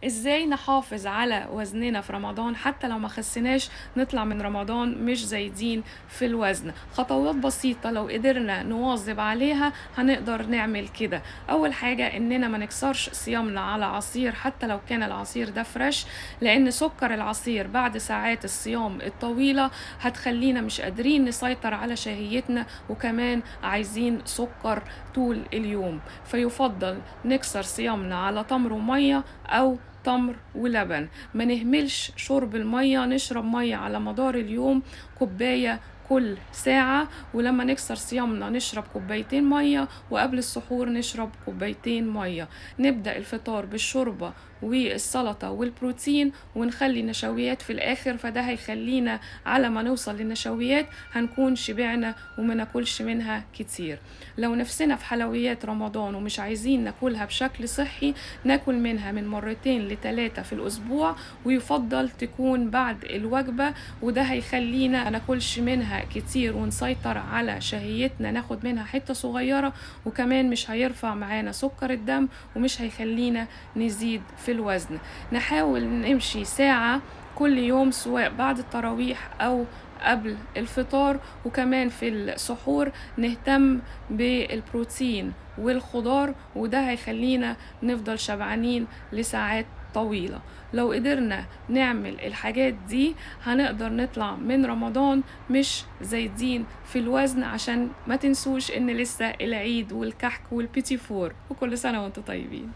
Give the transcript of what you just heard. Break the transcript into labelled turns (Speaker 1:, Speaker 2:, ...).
Speaker 1: ازاي نحافظ على وزننا في رمضان حتى لو ما خسناش نطلع من رمضان مش زايدين في الوزن؟ خطوات بسيطة لو قدرنا نواظب عليها هنقدر نعمل كده. اول حاجة اننا ما نكسرش صيامنا على عصير حتى لو كان العصير ده فريش، لان سكر العصير بعد ساعات الصيام الطويلة هتخلينا مش قادرين نسيطر على شهيتنا، وكمان عايزين سكر طول اليوم. فيفضل نكسر صيامنا على تمر ومية او تمر ولبن. ما نهملش شرب المية، نشرب مية على مدار اليوم كوباية كل ساعة، ولما نكسر صيامنا نشرب كوبايتين مية، وقبل السحور نشرب كوبايتين مية. نبدأ الفطار بالشوربة والسلطة والبروتين، ونخلي النشويات في الآخر، فده هيخلينا على ما نوصل للنشويات هنكون شبعنا وما ناكلش منها كتير. لو نفسنا في حلويات رمضان ومش عايزين ناكلها بشكل صحي، ناكل منها من مرتين لثلاثة في الأسبوع، ويفضل تكون بعد الوجبة، وده هيخلينا ناكلش منها كتير ونسيطر على شهيتنا، ناخد منها حتة صغيرة، وكمان مش هيرفع معانا سكر الدم ومش هيخلينا نزيد في الوزن. نحاول نمشي ساعة كل يوم سواء بعد التراويح أو قبل الفطار، وكمان في السحور نهتم بالبروتين والخضار، وده هيخلينا نفضل شبعانين لساعات طويلة. لو قدرنا نعمل الحاجات دي هنقدر نطلع من رمضان مش زايدين في الوزن. عشان ما تنسوش ان لسه العيد والكحك والبيتي فور، وكل سنة وانتم طيبين.